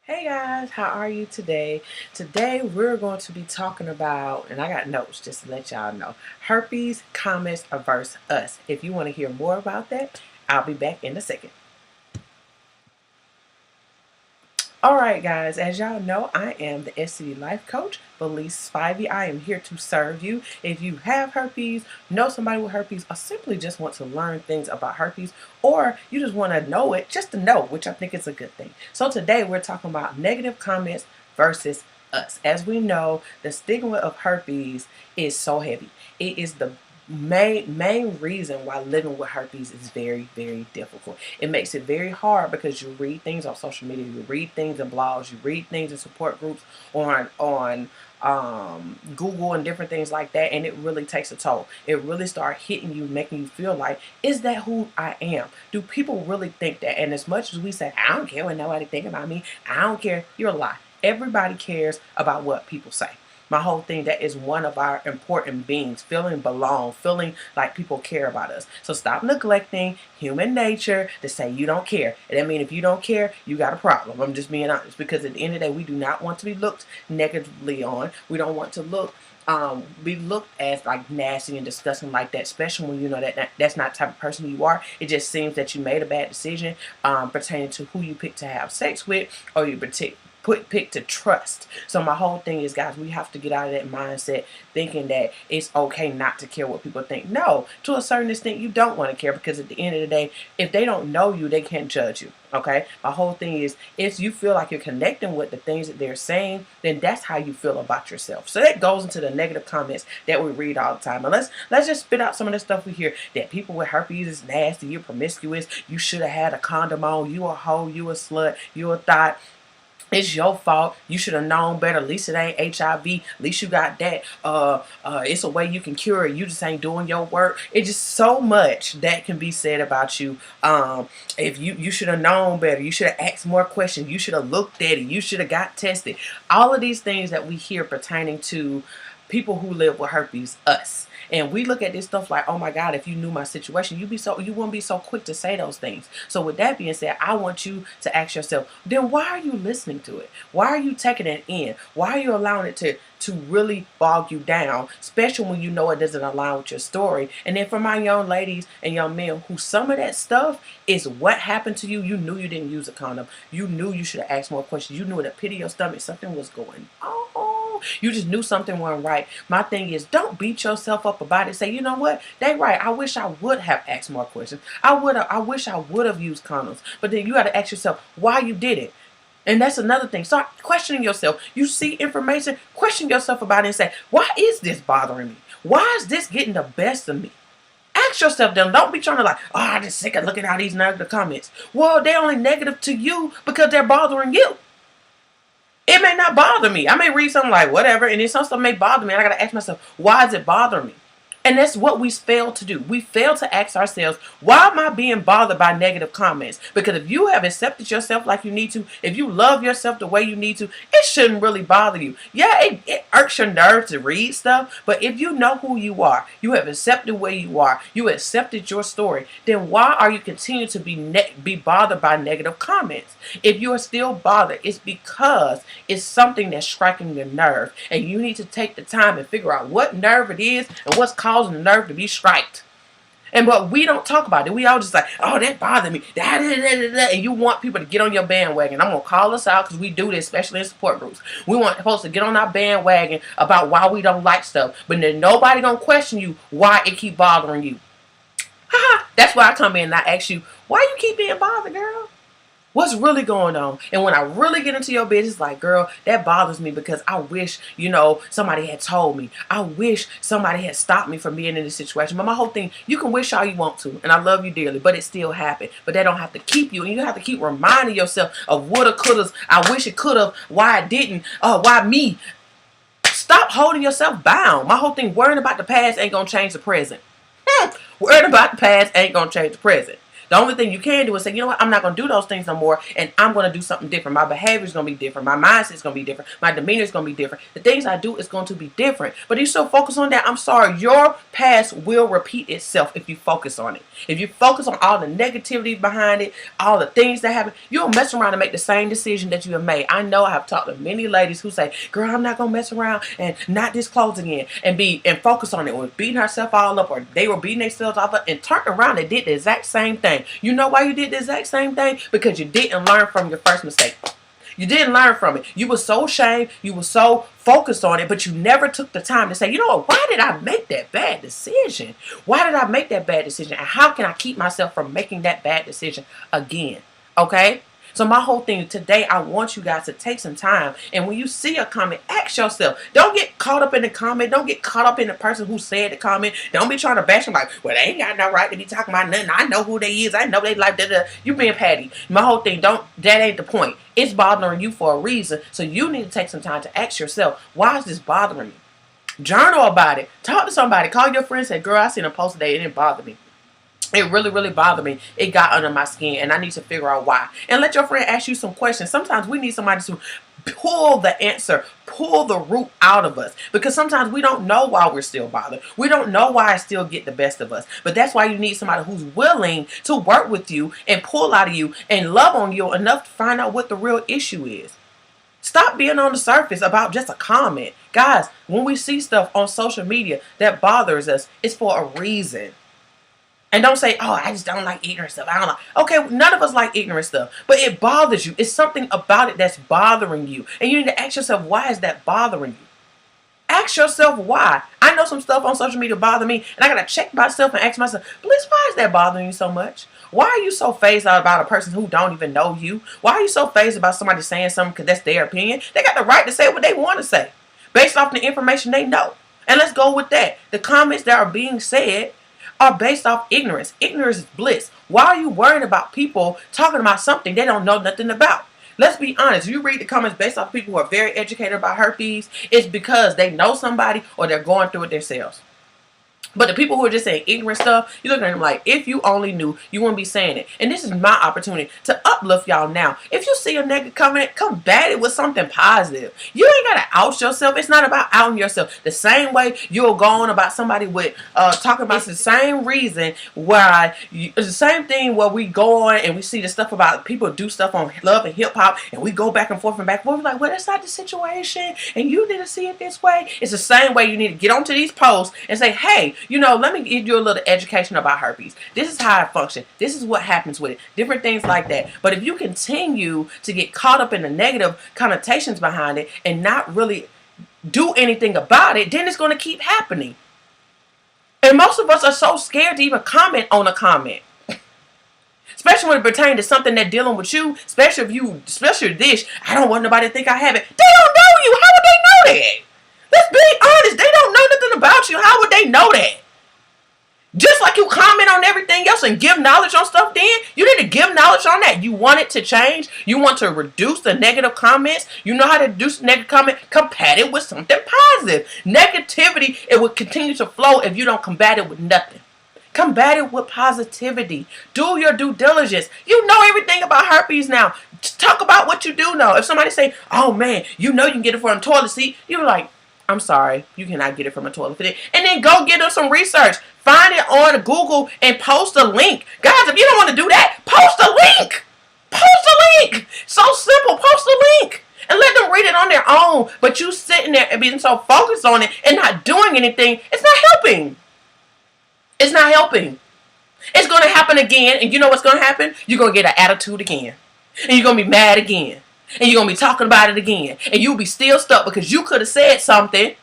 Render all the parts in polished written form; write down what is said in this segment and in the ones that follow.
Hey guys, how are you today? Today we're going to be talking about, and I got notes just to let y'all know, herpes, comets versus us. If you want to hear more about that, I'll be back in a second. Alright guys, as y'all know, I am the SCD Life Coach, Felice Spivey. I am here to serve you. If you have herpes, know somebody with herpes, or simply just want to learn things about herpes, or you just want to know it, just to know, which I think is a good thing. So today we're talking about negative comments versus us. As we know, the stigma of herpes is so heavy. It is the main reason why living with herpes is very difficult. It makes it very hard because you read things on social media, you read things in blogs, you read things in support groups on Google and different things like that, and it really takes a toll. It really starts hitting you, making you feel like, is that who I am? Do people really think that? And as much as we say, I don't care what nobody think about me, I don't care, you're a lie. Everybody cares about what people say. My whole thing, that is one of our important beings, feeling belong, feeling like people care about us. So stop neglecting human nature to say you don't care. And I mean, if you don't care, you got a problem. I'm just being honest, because at the end of the day, we do not want to be looked negatively on. We don't want to be looked as like nasty and disgusting like that, especially when you know that's not the type of person you are. It just seems that you made a bad decision pertaining to who you picked to have sex with, or you pick to trust. So my whole thing is, guys, we have to get out of that mindset thinking that it's okay not to care what people think. No, to a certain extent you don't want to care, because at the end of the day, if they don't know you, they can't judge you. Okay, my whole thing is, if you feel like you're connecting with the things that they're saying, then that's how you feel about yourself. So that goes into the negative comments that we read all the time. And let's just spit out some of the stuff we hear, that people with herpes is nasty, you're promiscuous, you should have had a condom on, you a hoe, you a slut, you a thought, it's your fault, you should have known better, at least it ain't HIV, at least you got that, it's a way you can cure it, you just ain't doing your work. It's just so much that can be said about you. If you should have known better, you should have asked more questions, you should have looked at it, you should have got tested. All of these things that we hear pertaining to people who live with herpes, us. And we look at this stuff like, oh my God, if you knew my situation, you wouldn't be so quick to say those things. So with that being said, I want you to ask yourself, then why are you listening to it? Why are you taking it in? Why are you allowing it to really bog you down, especially when you know it doesn't align with your story? And then for my young ladies and young men who some of that stuff is what happened to you, you knew you didn't use a condom. You knew you should have asked more questions. You knew in the pit of your stomach something was going on. You just knew something wasn't right. My thing is, don't beat yourself up about it. Say, you know what? They right. I wish I would have asked more questions. I wish I would have used condoms. But then you got to ask yourself why you did it. And that's another thing. Start questioning yourself. You see information, question yourself about it and say, why is this bothering me? Why is this getting the best of me? Ask yourself them. Don't be trying to like, oh, I'm just sick of looking at these negative comments. Well, they're only negative to you because they're bothering you. It may not bother me. I may read something like whatever, and then some stuff may bother me, and I gotta ask myself, why does it bother me? And that's what we fail to do. We fail to ask ourselves, why am I being bothered by negative comments? Because if you have accepted yourself like you need to, if you love yourself the way you need to, it shouldn't really bother you. Yeah, it irks your nerves to read stuff, but if you know who you are, you have accepted where you are, you accepted your story, then why are you continuing to be bothered by negative comments? If you are still bothered, it's because it's something that's striking your nerve, and you need to take the time and figure out what nerve it is and what's causing the nerve to be striked. And but we don't talk about it. We all just like, oh, that bothered me. And you want people to get on your bandwagon. I'm gonna call us out because we do this, especially in support groups. We want folks to get on our bandwagon about why we don't like stuff, but then nobody gonna question you why it keep bothering you. Haha. That's why I come in and I ask you, why you keep being bothered, girl? What's really going on? And when I really get into your business, like, girl, that bothers me because I wish, somebody had told me. I wish somebody had stopped me from being in this situation. But my whole thing, you can wish all you want to, and I love you dearly, but it still happened. But that don't have to keep you, and you have to keep reminding yourself of woulda, coulda, I wish it could have, why it didn't, why me. Stop holding yourself bound. My whole thing, worrying about the past ain't gonna change the present. Worrying about the past ain't gonna change the present. The only thing you can do is say, you know what, I'm not going to do those things no more, and I'm going to do something different. My behavior is going to be different. My mindset is going to be different. My demeanor is going to be different. The things I do is going to be different. But if you still focus on that, I'm sorry, your past will repeat itself if you focus on it. If you focus on all the negativity behind it, all the things that happen, you'll mess around and make the same decision that you have made. I know I have talked to many ladies who say, girl, I'm not going to mess around and not disclose again, and focus on it, or beating herself all up, or they were beating themselves off, and turned around and did the exact same thing. You know why you did the exact same thing? Because you didn't learn from your first mistake. You didn't learn from it. You were so ashamed. You were so focused on it, but you never took the time to say, you know what, why did I make that bad decision? Why did I make that bad decision? And how can I keep myself from making that bad decision again? Okay? So my whole thing today, I want you guys to take some time, and when you see a comment, ask yourself. Don't get caught up in the comment. Don't get caught up in the person who said the comment. Don't be trying to bash them like, well, they ain't got no right to be talking about nothing. I know who they is. I know they like that. You being petty. My whole thing, that ain't the point. It's bothering you for a reason. So you need to take some time to ask yourself, why is this bothering me? Journal about it. Talk to somebody. Call your friend and say, girl, I seen a post today. It didn't bother me. It really, really bothered me. It got under my skin, and I need to figure out why. And let your friend ask you some questions. Sometimes we need somebody to pull the answer, pull the root out of us. Because sometimes we don't know why we're still bothered. We don't know why it still get the best of us. But that's why you need somebody who's willing to work with you and pull out of you and love on you enough to find out what the real issue is. Stop being on the surface about just a comment. Guys, when we see stuff on social media that bothers us, it's for a reason. And don't say, oh, I just don't like ignorant stuff. I don't like. Okay, none of us like ignorant stuff. But it bothers you. It's something about it that's bothering you. And you need to ask yourself, why is that bothering you? Ask yourself why. I know some stuff on social media bother me, and I got to check myself and ask myself, please, why is that bothering you so much? Why are you so fazed out about a person who don't even know you? Why are you so fazed about somebody saying something because that's their opinion? They got the right to say what they want to say based off the information they know. And let's go with that. The comments that are being said are based off ignorance. Ignorance is bliss. Why are you worried about people talking about something they don't know nothing about? Let's be honest. You read the comments based off people who are very educated about herpes. It's because they know somebody or they're going through it themselves. But the people who are just saying ignorant stuff, you look at them like, if you only knew, you wouldn't be saying it. And this is my opportunity to uplift y'all now. If you see a negative comment, combat it with something positive. You ain't got to out yourself. It's not about outing yourself. The same way you'll go on about somebody with talking about the same reason why, it's the same thing where we go on and we see the stuff about people do stuff on love and hip hop, and we go back and forth and back and forth. We're like, well, that's not the situation, and you need to see it this way. It's the same way you need to get onto these posts and say, hey, you know, let me give you a little education about herpes. This is how it functions. This is what happens with it. Different things like that. But if you continue to get caught up in the negative connotations behind it and not really do anything about it, then it's going to keep happening. And most of us are so scared to even comment on a comment. Especially when it pertains to something that's dealing with you. Especially this. I don't want nobody to think I have it. They don't know you. How would they know that? Let's be honest. They don't know nothing about you. How would they know that? Just like you comment on everything else and give knowledge on stuff, then you need to give knowledge on that. You want it to change. You want to reduce the negative comments. You know how to reduce the negative comment. Combat it with something positive. Negativity, it will continue to flow if you don't combat it with nothing. Combat it with positivity. Do your due diligence. You know everything about herpes now. Just talk about what you do know. If somebody say, oh man, you know you can get it from a toilet seat, you're like, I'm sorry, you cannot get it from a toilet seat. And then go get them some research. Find it on Google and post a link. Guys, if you don't want to do that, post a link. Post a link. So simple. Post a link. And let them read it on their own. But you sitting there and being so focused on it and not doing anything, it's not helping. It's not helping. It's going to happen again. And you know what's going to happen? You're going to get an attitude again. And you're going to be mad again. And you're going to be talking about it again. And you'll be still stuck because you could have said something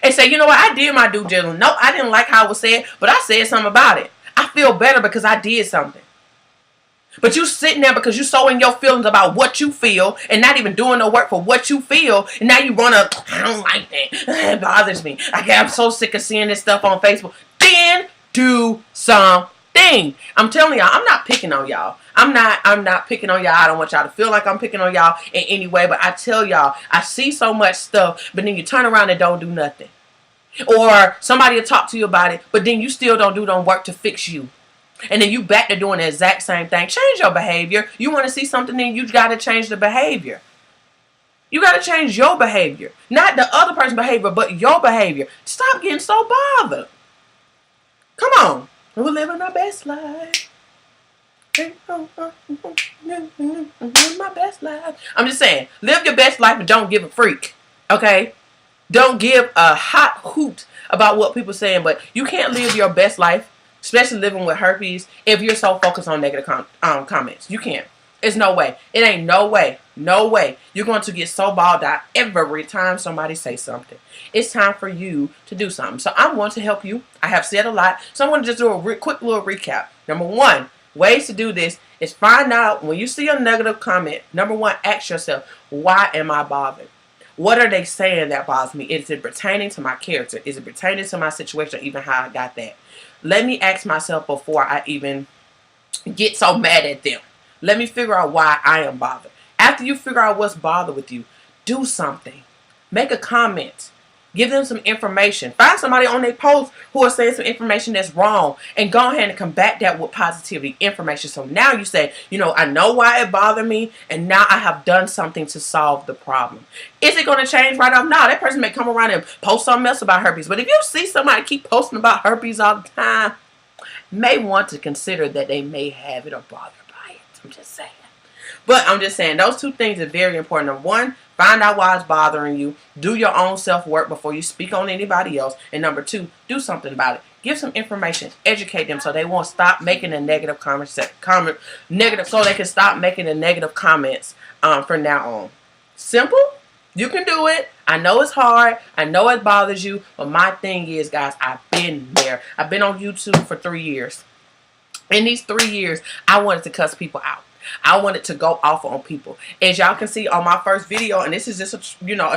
and say, you know what, I did my due diligence. Nope, I didn't like how it was said, but I said something about it. I feel better because I did something. But you sitting there because you so in your feelings about what you feel and not even doing no work for what you feel. And now you run up, I don't like that. It bothers me. I'm so sick of seeing this stuff on Facebook. Then do something. I'm telling y'all, I'm not picking on y'all. I'm not picking on y'all. I don't want y'all to feel like I'm picking on y'all in any way. But I tell y'all, I see so much stuff, but then you turn around and don't do nothing. Or somebody will talk to you about it, but then you still don't do no work to fix you. And then you back to doing the exact same thing. Change your behavior. You want to see something, then you got to change the behavior. You got to change your behavior. Not the other person's behavior, but your behavior. Stop getting so bothered. Come on. We're living our best life. My best life. I'm just saying, live your best life and don't give a freak. Okay? Don't give a hot hoot about what people are saying, but you can't live your best life, especially living with herpes, if you're so focused on negative comments. You can't. It's no way. It ain't no way. No way. You're going to get so bogged out every time somebody says something. It's time for you to do something. So I'm going to help you. I have said a lot, so I'm going to just do a quick little recap. Number one, ways to do this is find out when you see a negative comment. Number one, ask yourself, why am I bothered? What are they saying that bothers me? Is it pertaining to my character? Is it pertaining to my situation, or even how I got that? Let me ask myself before I even get so mad at them. Let me figure out why I am bothered. After you figure out what's bothered with you, do something. Make a comment. Give them some information. Find somebody on their post who are saying some information that's wrong, and go ahead and combat that with positivity information. So now you say, I know why it bothered me, and now I have done something to solve the problem. Is it going to change right off? No, that person may come around and post something else about herpes. But if you see somebody keep posting about herpes all the time, you may want to consider that they may have it or bothered by it. I'm just saying. But I'm just saying, those two things are very important. Number one, find out why it's bothering you. Do your own self-work before you speak on anybody else. And number two, do something about it. Give some information. Educate them so they won't stop making the negative comments. So they can stop making the negative comments from now on. Simple. You can do it. I know it's hard. I know it bothers you. But my thing is, guys, I've been there. I've been on YouTube for 3 years. In these 3 years, I wanted to cuss people out. I wanted to go off on people. As y'all can see on my first video, and this is just a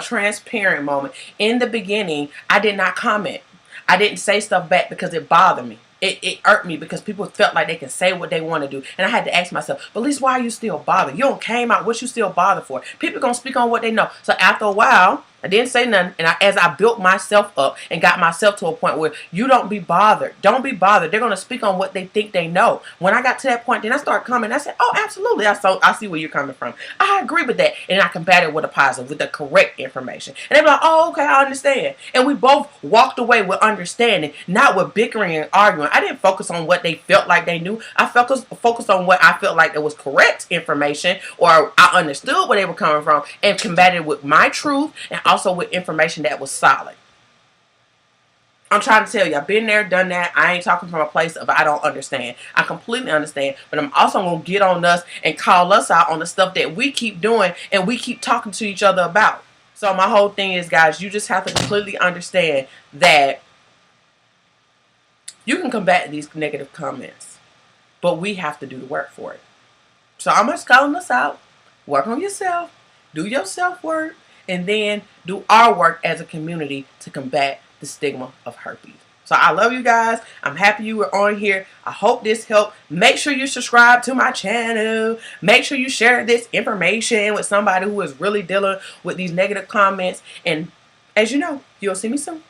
transparent moment. In the beginning, I did not comment. I didn't say stuff back because it bothered me. It irked me because people felt like they can say what they want to do. And I had to ask myself, but at least why are you still bothered? You don't came out, what you still bothered for? People going to speak on what they know. So after a while, I didn't say nothing. And as I built myself up and got myself to a point where you don't be bothered. Don't be bothered. They're going to speak on what they think they know. When I got to that point, then I started commenting. I said, oh, absolutely. I see where you're coming from. I agree with that. And I combated it with a positive, with the correct information. And they be like, oh, okay, I understand. And we both walked away with understanding, not with bickering and arguing. I didn't focus on what they felt like they knew. I focused on what I felt like it was correct information, or I understood where they were coming from, and combated it with my truth and also with information that was solid. I'm trying to tell you, I've been there, done that. I ain't talking from a place of I don't understand. I completely understand, but I'm also going to get on us and call us out on the stuff that we keep doing and we keep talking to each other about. So my whole thing is, guys, you just have to completely understand that you can combat these negative comments, but we have to do the work for it. So I'm just calling us out. Work on yourself. Do your self-work. And then do our work as a community to combat the stigma of herpes. So I love you guys. I'm happy you were on here. I hope this helped. Make sure you subscribe to my channel. Make sure you share this information with somebody who is really dealing with these negative comments. And as you know, you'll see me soon.